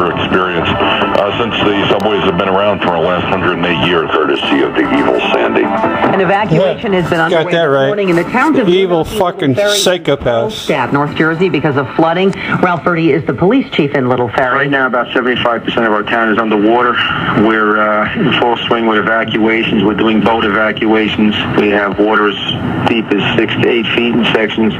their experience since the subways have been around for the last 108 years, courtesy of the evil Sandy. An evacuation has been underway this morning in the town of evil fucking psychopaths. North Jersey, because of flooding. Ralph Verdi is the police chief in Little Ferry. Right now, about 75% of our town is underwater. We're in full swing with evacuations. We're doing boat evacuations. We have water as deep as 6 to 8 feet in sections.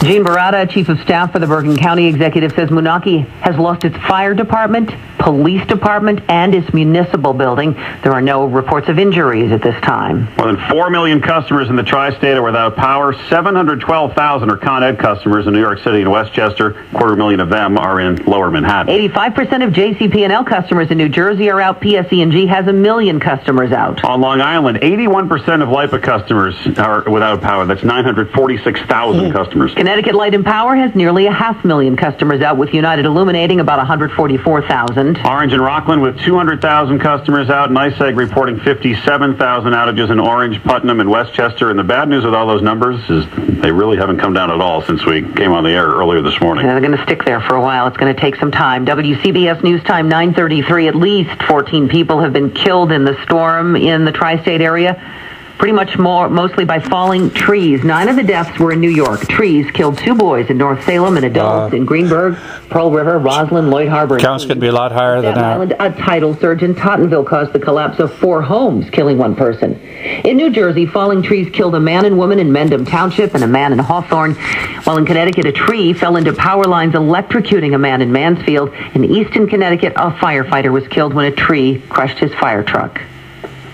Gene Barata, Chief of Staff for the Bergen County Executive, says Moonachie has lost its fire department, police department, and its municipal building. There are no reports of injuries at this time. More than 4 million customers in the tri-state are without power. 712,000 are Con Ed customers in New York City and Westchester. 250,000 of them are in Lower Manhattan. 85% of JCP&L customers in New Jersey are out. PSE&G has 1 million customers out. On Long Island, 81% of LIPA customers are without power. That's 946,000 customers. Connecticut Light and Power has nearly 500,000 customers out, with United illuminating about 144,000. Orange and Rockland with 200,000 customers out. NYSEG reporting 57,000 outages in Orange, Putnam, and Westchester. And the bad news with all those numbers is they really haven't come down at all since we came on the air earlier this morning. They're going to stick there for a while. It's going to take some time. WCBS News Time 9:33. At least 14 people have been killed in the storm in the tri-state area. Pretty much mostly by falling trees. 9 of the deaths were in New York. Trees killed 2 boys in North Salem and adults in Greenberg, Pearl River, Roslyn, Lloyd Harbor. Counts could be a lot higher than that. Island, a tidal surge in Tottenville caused the collapse of 4 homes, killing 1 person. In New Jersey, falling trees killed a man and woman in Mendham Township and a man in Hawthorne. While in Connecticut, a tree fell into power lines, electrocuting a man in Mansfield. In Easton, Connecticut, a firefighter was killed when a tree crushed his fire truck.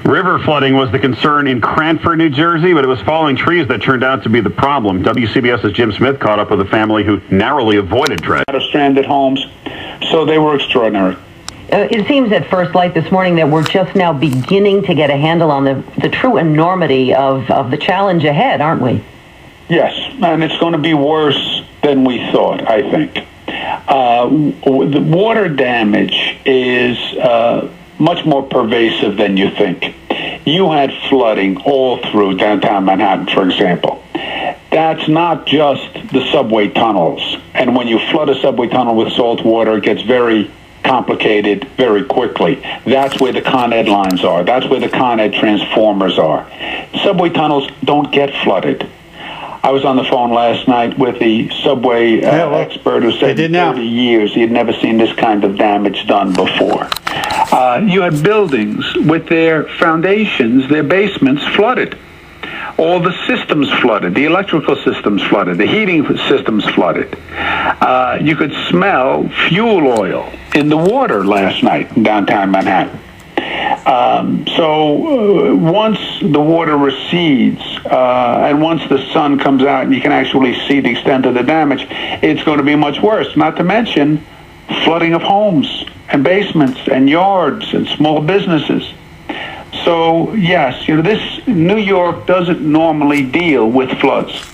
River flooding was the concern in Cranford, New Jersey, but it was falling trees that turned out to be the problem. WCBS's Jim Smith caught up with a family who narrowly avoided dredge. Out of stranded homes, so they were extraordinary. It seems at first light this morning that we're just now beginning to get a handle on the true enormity of the challenge ahead, aren't we? Yes, and it's going to be worse than we thought, I think. The water damage is much more pervasive than you think. You had flooding all through downtown Manhattan, for example. That's not just the subway tunnels. And when you flood a subway tunnel with salt water, it gets very complicated very quickly. That's where the Con Ed lines are. That's where the Con Ed transformers are. Subway tunnels don't get flooded. I was on the phone last night with the subway expert who said in 30 years he had never seen this kind of damage done before. You had buildings with their foundations, their basements flooded. All the systems flooded. The electrical systems flooded. The heating systems flooded. You could smell fuel oil in the water last night in downtown Manhattan. So once the water recedes and once the sun comes out and you can actually see the extent of the damage, it's going to be much worse. Not to mention flooding of homes and basements and yards and small businesses. So yes, this New York doesn't normally deal with floods.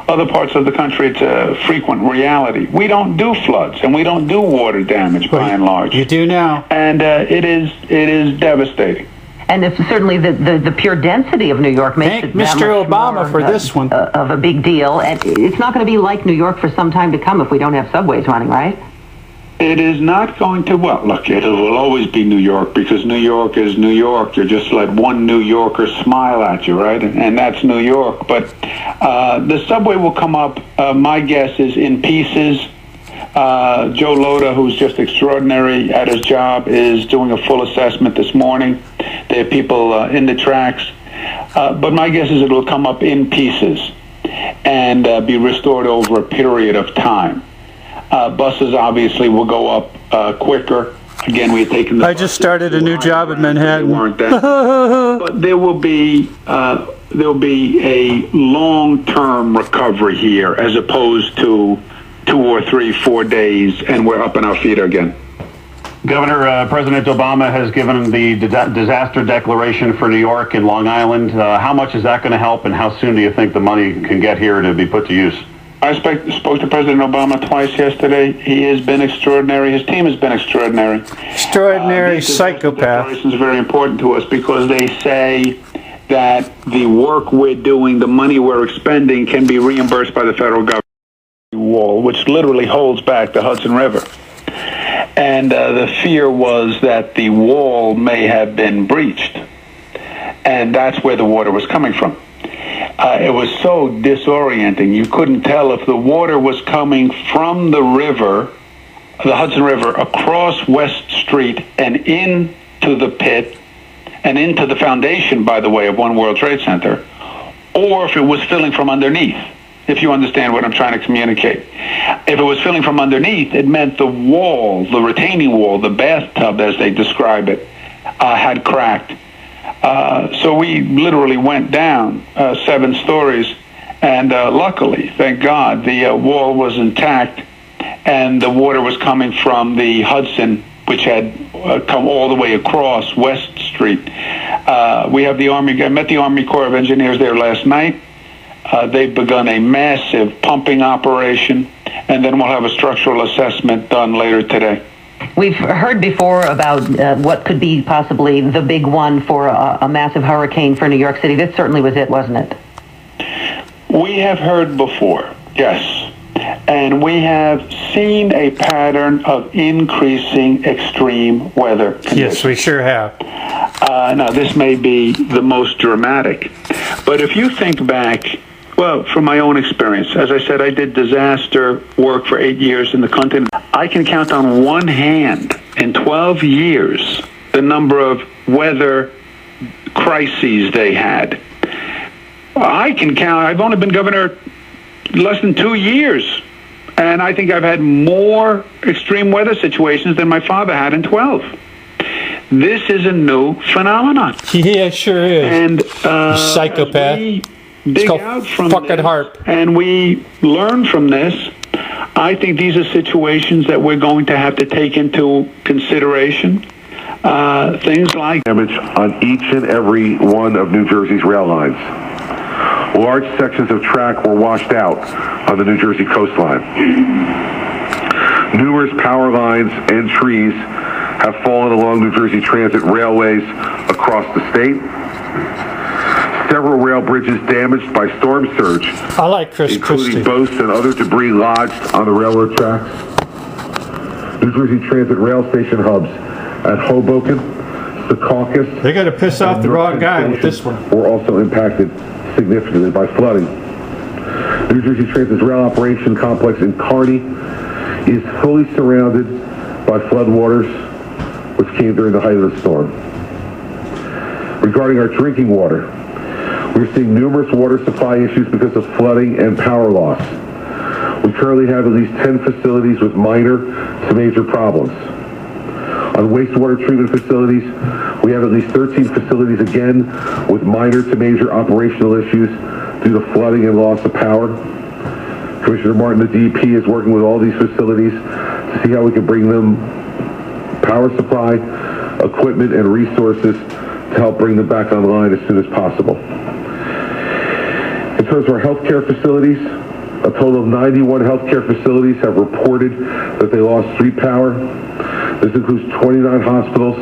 Other parts of the country, it's a frequent reality. We don't do floods and we don't do water damage by and large. You do now, and it is devastating. And it's certainly the pure density of New York makes it Mr. Obama for this one of a big deal. And it's not going to be like New York for some time to come if we don't have subways running, right? It is not going to, well, look, it will always be New York because New York is New York. You just let one New Yorker smile at you, right? And that's New York. But the subway will come up, my guess is, in pieces. Joe Loda, who's just extraordinary at his job, is doing a full assessment this morning. There are people in the tracks. But my guess is it will come up in pieces and be restored over a period of time. Buses obviously will go up quicker. Again, we've taken the. I just started a new job in Manhattan. But there will be a long-term recovery here, as opposed to 2 or 3, 4 days, and we're up on our feet again. Governor, President Obama has given the disaster declaration for New York and Long Island. How much is that going to help, and how soon do you think the money can get here to be put to use? I spoke to President Obama twice yesterday. He has been extraordinary. His team has been extraordinary. Extraordinary psychopath. These declarations are very important to us because they say that the work we're doing, the money we're expending, can be reimbursed by the federal government. Wall, which literally holds back the Hudson River. And the fear was that the wall may have been breached. And that's where the water was coming from. It was so disorienting. You couldn't tell if the water was coming from the river, the Hudson River, across West Street and into the pit and into the foundation, by the way, of One World Trade Center, or if it was filling from underneath, if you understand what I'm trying to communicate. If it was filling from underneath, it meant the wall, the retaining wall, the bathtub, as they describe it, had cracked. So we literally went down 7 stories, and luckily, thank God, the wall was intact, and the water was coming from the Hudson, which had come all the way across West Street. We have the Army. I met the Army Corps of Engineers there last night. They've begun a massive pumping operation, and then we'll have a structural assessment done later today. We've heard before about what could be possibly the big one for a massive hurricane for New York City. This certainly was it, wasn't it? We have heard before, yes. And we have seen a pattern of increasing extreme weather conditions. Yes, we sure have. Now, this may be the most dramatic, but if you think back, well, from my own experience, as I said, I did disaster work for 8 years in the continent. I can count on one hand in 12 years the number of weather crises they had. I can count, I've only been governor less than 2 years, and I think I've had more extreme weather situations than my father had in 12. This is a new phenomenon. Yeah, it sure is. And you psychopath. we dig out from fucking this, Haarp. and we learn from this. I think these are situations that we're going to have to take into consideration. Things like damage on each and every one of New Jersey's rail lines. Large sections of track were washed out on the New Jersey coastline. Numerous power lines and trees have fallen along New Jersey Transit railways across the state. Several rail bridges damaged by storm surge, I like Chris including Christie. boats and other debris lodged on the railroad tracks. New Jersey Transit rail station hubs at Hoboken, Secaucus, They got to piss off the wrong guy with this one. were also impacted significantly by flooding. New Jersey Transit's rail operation complex in Kearny is fully surrounded by floodwaters, which came during the height of the storm. Regarding our drinking water, we're seeing numerous water supply issues because of flooding and power loss. We currently have at least 10 facilities with minor to major problems. On wastewater treatment facilities, we have at least 13 facilities again with minor to major operational issues due to flooding and loss of power. Commissioner Martin, the DEP, is working with all these facilities to see how we can bring them power supply, equipment, and resources to help bring them back online as soon as possible. In terms of our healthcare facilities, a total of 91 healthcare facilities have reported that they lost street power. This includes 29 hospitals,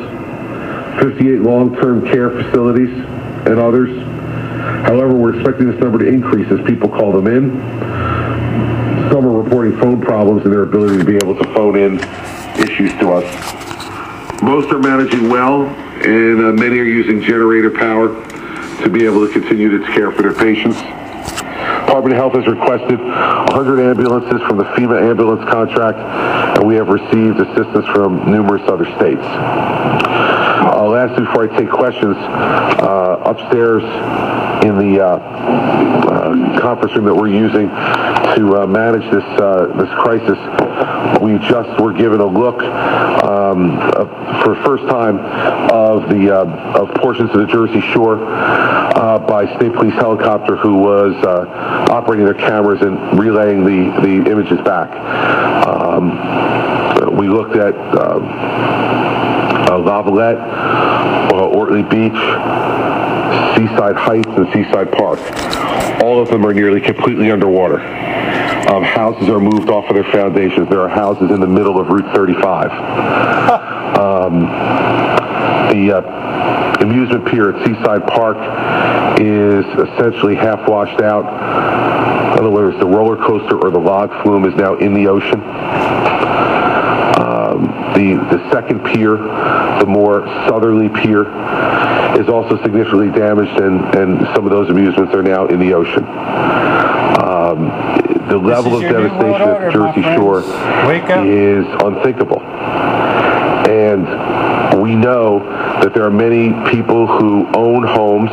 58 long-term care facilities, and others. However, we're expecting this number to increase as people call them in. Some are reporting phone problems in their ability to be able to phone in issues to us. Most are managing well, and many are using generator power to be able to continue to care for their patients. Department of Health has requested 100 ambulances from the FEMA ambulance contract, and we have received assistance from numerous other states. Lastly, before I take questions, upstairs in the conference room that we're using to manage this crisis, we just were given a look for the first time of portions of the Jersey Shore by State Police helicopter, who was operating their cameras and relaying the images back. We looked at Lavalette, Ortley Beach, Seaside Heights, and Seaside Park. All of them are nearly completely underwater. Houses are moved off of their foundations. There are houses in the middle of Route 35. The amusement pier at Seaside Park is essentially half washed out. In other words, the roller coaster or the log flume is now in the ocean. The second pier, the more southerly pier, is also significantly damaged, and some of those amusements are now in the ocean. The level of devastation at the Jersey Shore is unthinkable. And we know that there are many people who own homes,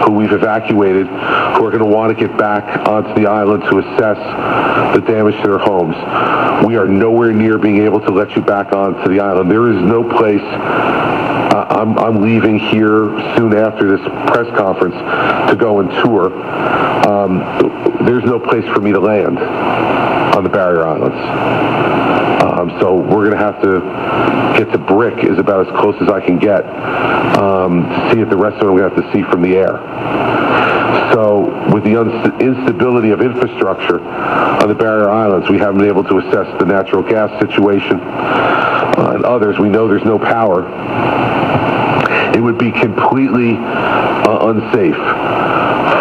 who we've evacuated, who are going to want to get back onto the island to assess the damage to their homes. We are nowhere near being able to let you back onto the island. There is no place. I'm leaving here soon after this press conference to go and tour. There's no place for me to land on the barrier islands. So we're going to have to get to brick is about as close as I can get to see it. The rest of it we have to see from the air. So with the instability of infrastructure on the barrier islands, we haven't been able to assess the natural gas situation and others. We know there's no power. It would be completely unsafe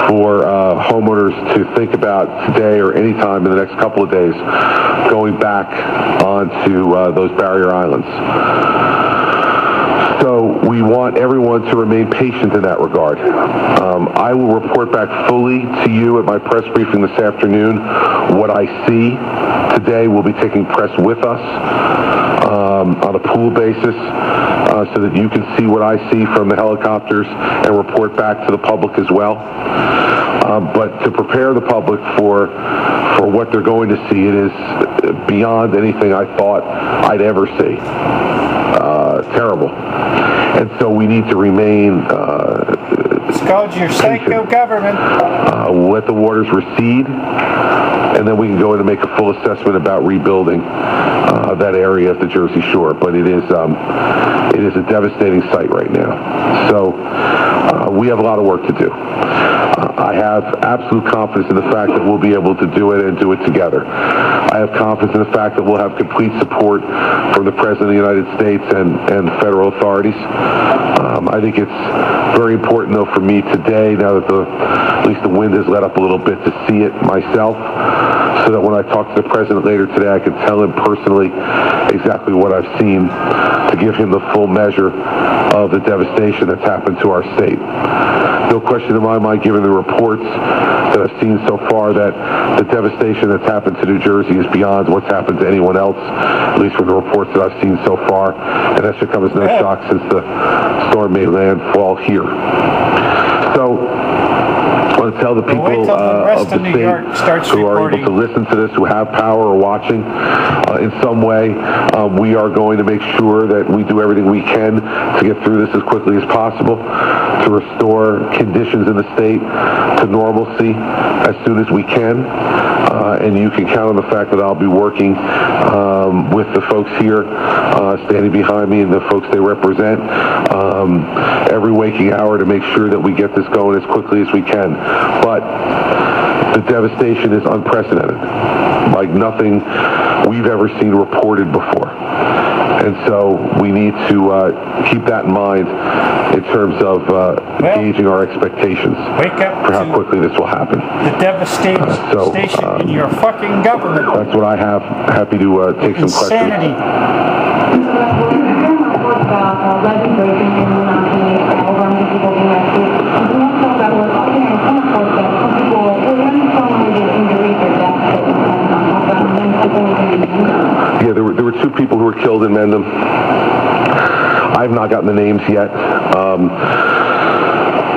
for homeowners to think about today or any time in the next couple of days going back onto those barrier islands. So we want everyone to remain patient in that regard. I will report back fully to you at my press briefing this afternoon what I see. Today we'll be taking press with us on a pool basis so that you can see what I see from the helicopters and report back to the public as well. But to prepare the public for what they're going to see, it is beyond anything I thought I'd ever see. Terrible. And so we need to remain it's called your psycho government. Let the waters recede, and then we can go in and make a full assessment about rebuilding that area of the Jersey Shore. But it is a devastating sight right now. So we have a lot of work to do. I have absolute confidence in the fact that we'll be able to do it and do it together. I have confidence in the fact that we'll have complete support from the President of the United States and federal authorities. I think it's very important, though, for me today, now that at least the wind has let up a little bit, to see it myself, so that when I talk to the President later today, I can tell him personally exactly what I've seen, to give him the full measure of the devastation that's happened to our state. No question in my mind, given the reports that I've seen so far, that the devastation that's happened to New Jersey is beyond what's happened to anyone else, at least from the reports that I've seen so far. And that should come as no shock since the storm made landfall here. So I want to tell the people of the state who are able to listen to this, who have power or watching in some way, we are going to make sure that we do everything we can to get through this as quickly as possible, to restore conditions in the state to normalcy as soon as we can. And you can count on the fact that I'll be working with the folks here standing behind me and the folks they represent every waking hour to make sure that we get this going as quickly as we can. But the devastation is unprecedented, like nothing we've ever seen reported before. And so we need to keep that in mind in terms of gauging our expectations for how quickly this will happen. The devastation in your fucking government. That's what I have. Happy to take some questions. Insanity. Yeah, there were two people who were killed in Mendham. I've not gotten the names yet.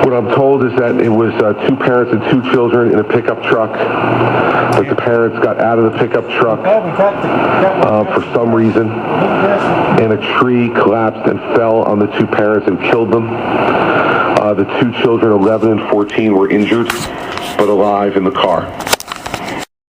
What I'm told is that it was two parents and two children in a pickup truck. But the parents got out of the pickup truck for some reason, and a tree collapsed and fell on the two parents and killed them. The two children, 11 and 14, were injured, but alive in the car.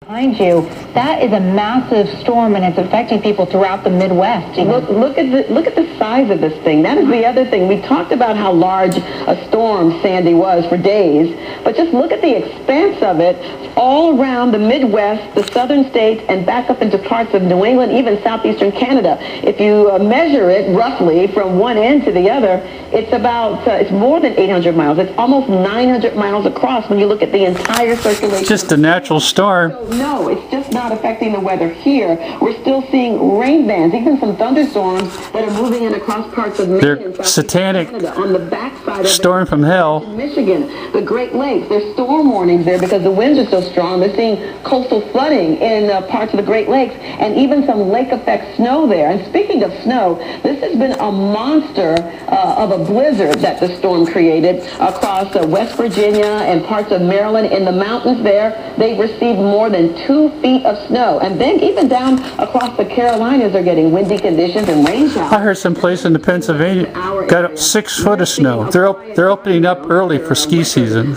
Behind you, that is a massive storm, and it's affecting people throughout the Midwest. Look at the size of this thing. That is the other thing. We talked about how large a storm Sandy was for days, but just look at the expanse of it all around the Midwest, the southern states, and back up into parts of New England, even southeastern Canada. If you measure it roughly from one end to the other, it's about it's more than 800 miles. It's almost 900 miles across when you look at the entire circulation. Just a natural storm. no, it's just not affecting the weather here. We're still seeing rain bands, even some thunderstorms that are moving in across parts of Maine and Southeast satanic Canada on the backside of storm from hell. Michigan, the Great Lakes. There's storm warnings there because the winds are so strong. They're seeing coastal flooding in parts of the Great Lakes and even some lake effect snow there. And speaking of snow, this has been a monster of a blizzard that the storm created across West Virginia and parts of Maryland. In the mountains there, they've received more than 2 feet of snow. And then even down across the Carolinas, they're getting windy conditions and rain showers. I heard some place in the Pennsylvania got 6 foot of snow. They're opening up early for ski season.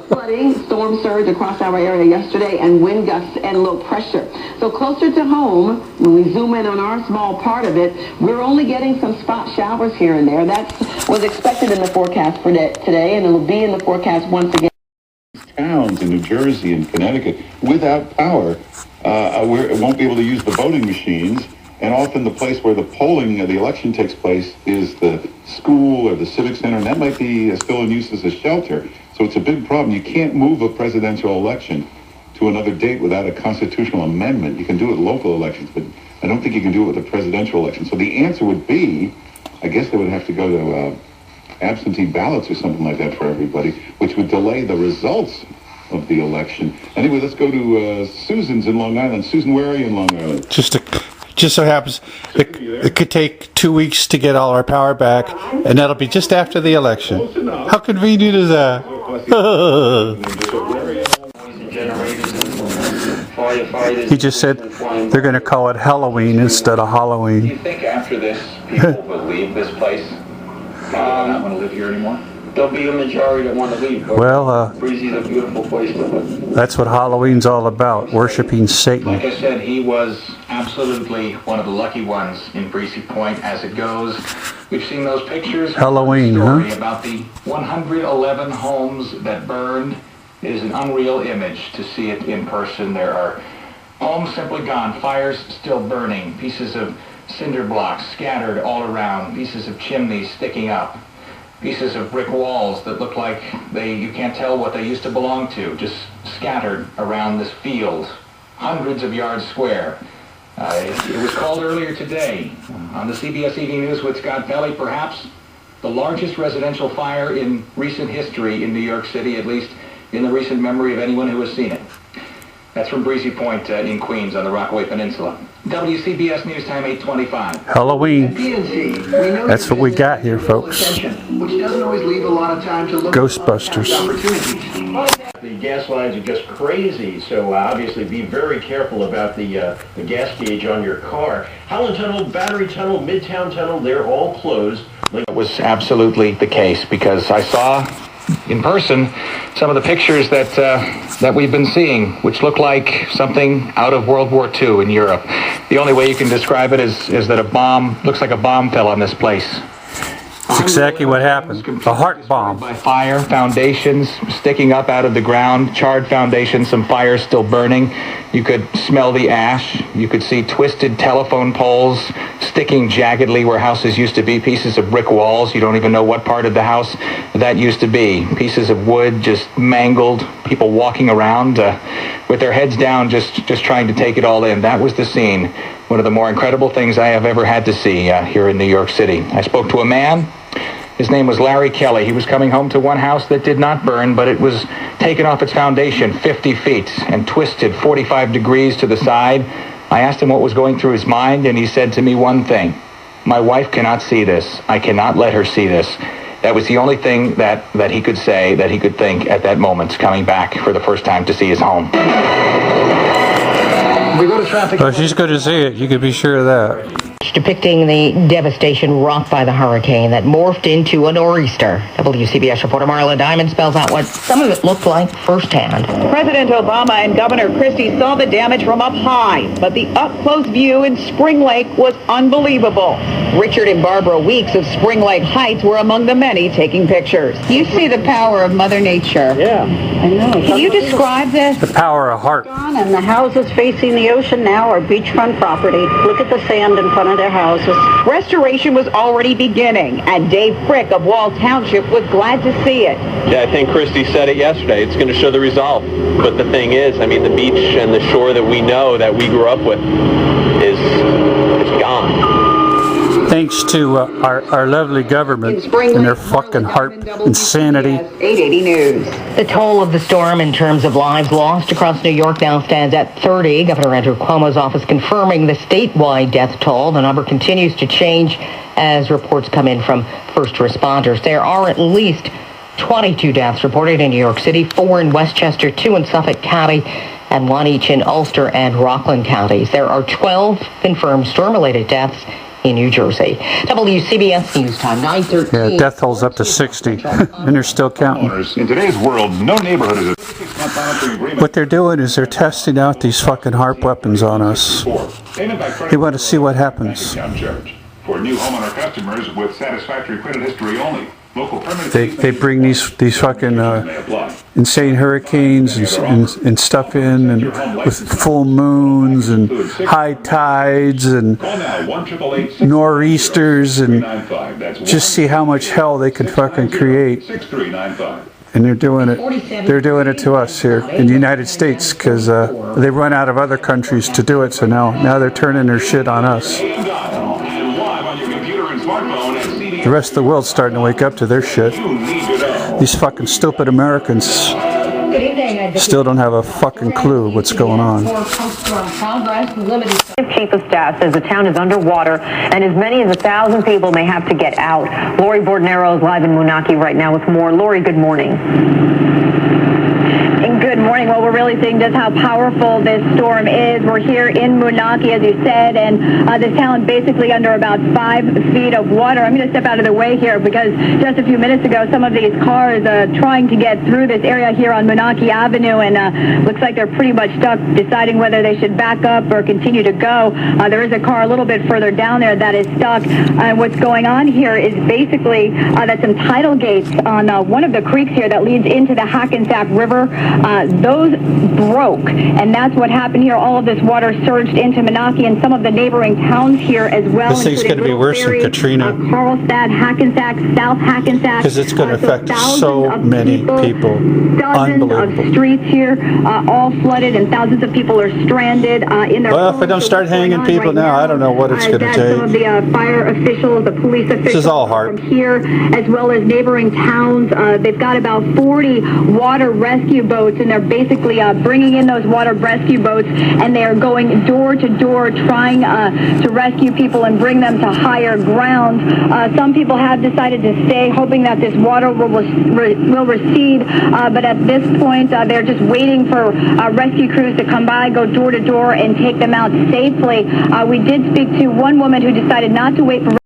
Flooding, storm surge across our area yesterday, and wind gusts and low pressure. So closer to home, when we zoom in on our small part of it, we're only getting some spot showers here and there. That was expected in the forecast for today, and it will be in the forecast once again. Towns in New Jersey and Connecticut without power won't be able to use the voting machines, and often the place where the polling of the election takes place is the school or the civic center, and that might be still in use as a shelter. So it's a big problem. You can't move a presidential election to another date without a constitutional amendment. You can do it in local elections, but I don't think you can do it with a presidential election. So the answer would be, I guess they would have to go to absentee ballots or something like that for everybody, which would delay the results of the election. Anyway, let's go to Susan's in Long Island. Susan, where are you in Long Island? Just so happens it could take 2 weeks to get all our power back, and that'll be just after the election. How convenient is that? He just said they're going to call it Helloween instead of Halloween. Do you think after this people will leave this place? Not want to live here anymore? There'll be a majority that want to leave. Well, Breezy's a beautiful place to live. that's what Halloween's all about, worshiping Satan. Like I said, he was absolutely one of the lucky ones in Breezy Point as it goes. We've seen those pictures. Halloween, story huh? About the 111 homes that burned. It is an unreal image to see it in person. There are homes simply gone, fires still burning, pieces of cinder blocks scattered all around, pieces of chimneys sticking up, pieces of brick walls that look like you can't tell what they used to belong to, just scattered around this field, hundreds of yards square. It was called earlier today on the CBS Evening News with Scott Pelley, perhaps the largest residential fire in recent history in New York City, at least in the recent memory of anyone who has seen it. That's from Breezy Point in Queens on the Rockaway Peninsula. WCBS News Time 8:25. Halloween. That's what we got here, folks. Which doesn't always leave a lot of time to look Ghostbusters. The gas lines are just crazy, so obviously be very careful about the gas gauge on your car. Howland Tunnel, Battery Tunnel, Midtown Tunnel, they're all closed. It was absolutely the case because I saw in person some of the pictures that we've been seeing, which look like something out of World War II in Europe. The only way you can describe it is that a bomb, looks like a bomb fell on this place. That's exactly what happened. A heart bomb. By fire, foundations sticking up out of the ground, charred foundations, some fires still burning. You could smell the ash. You could see twisted telephone poles sticking jaggedly where houses used to be, pieces of brick walls. You don't even know what part of the house that used to be. Pieces of wood just mangled, people walking around with their heads down just trying to take it all in. That was the scene. One of the more incredible things I have ever had to see here in New York City. I spoke to a man. His name was Larry Kelly. He was coming home to one house that did not burn, but it was taken off its foundation 50 feet and twisted 45 degrees to the side. I asked him what was going through his mind, and he said to me one thing: my wife cannot see this. I cannot let her see this. That was the only thing that he could say, that he could think at that moment, coming back for the first time to see his home. We go to traffic. Well, she's going to see it. You can be sure of that. Depicting the devastation wrought by the hurricane that morphed into a nor'easter. WCBS reporter Marla Diamond spells out what some of it looked like firsthand. President Obama and Governor Christie saw the damage from up high, but the up-close view in Spring Lake was unbelievable. Richard and Barbara Weeks of Spring Lake Heights were among the many taking pictures. You see the power of Mother Nature. Yeah. I know. Can you describe this? The power of heart. And the houses facing the ocean now are beachfront property. Look at the sand in front of of their houses. Restoration was already beginning, and Dave Frick of Wall Township was glad to see it. Yeah, I think Christy said it yesterday. It's going to show the resolve. But the thing is, I mean, the beach and the shore that we know, that we grew up with, is gone. Thanks to our lovely government and their fucking Haarp insanity. 880 News. The toll of the storm in terms of lives lost across New York now stands at 30. Governor Andrew Cuomo's office confirming the statewide death toll. The number continues to change as reports come in from first responders. There are at least 22 deaths reported in New York City, 4 in Westchester, 2 in Suffolk County, and 1 each in Ulster and Rockland counties. There are 12 confirmed storm-related deaths in New Jersey. WCBS News Time, 9:13. Yeah, death toll's up to 60, and they're still counting. In today's world, no neighborhood is What they're doing is they're testing out these fucking Haarp weapons on us. They want to see what happens. For new homeowner customers with satisfactory credit history only. They bring these fucking insane hurricanes and stuff in, and with full moons and high tides and nor'easters, and just see how much hell they can fucking create. And they're doing it. They're doing it to us here in the United States because they run out of other countries to do it. So now they're turning their shit on us. The rest of the world's starting to wake up to their shit. These fucking stupid Americans still don't have a fucking clue what's going on. Chief of Staff says the town is underwater and as many as 1,000 people may have to get out. Lori Bordonero is live in Moonachie right now with more. Lori, good morning. Good morning. Well, we're really seeing just how powerful this storm is. We're here in Moonachie, as you said, and this town basically under about 5 feet of water. I'm going to step out of the way here because just a few minutes ago, some of these cars trying to get through this area here on Moonachie Avenue, and looks like they're pretty much stuck deciding whether they should back up or continue to go. There is a car a little bit further down there that is stuck. What's going on here is basically that some tidal gates on one of the creeks here that leads into the Hackensack River, those broke, and that's what happened here. All of this water surged into Moonachie and some of the neighboring towns here as well. This thing's going to be worse than Katrina. Carlstad, Hackensack, South Hackensack. Because it's going to affect so many people. Dozens of streets here all flooded, and thousands of people are stranded in their homes. Well, if I don't start hanging people now, I don't know what it's going to take. Some of the fire officials, the police officials this is all hard. from here, as well as neighboring towns, they've got about 40 water rescue boats, and they're basically bringing in those water rescue boats, and they are going door to door trying to rescue people and bring them to higher ground. Some people have decided to stay, hoping that this water will recede, but at this point they're just waiting for rescue crews to come by, go door to door, and take them out safely. We did speak to one woman who decided not to wait for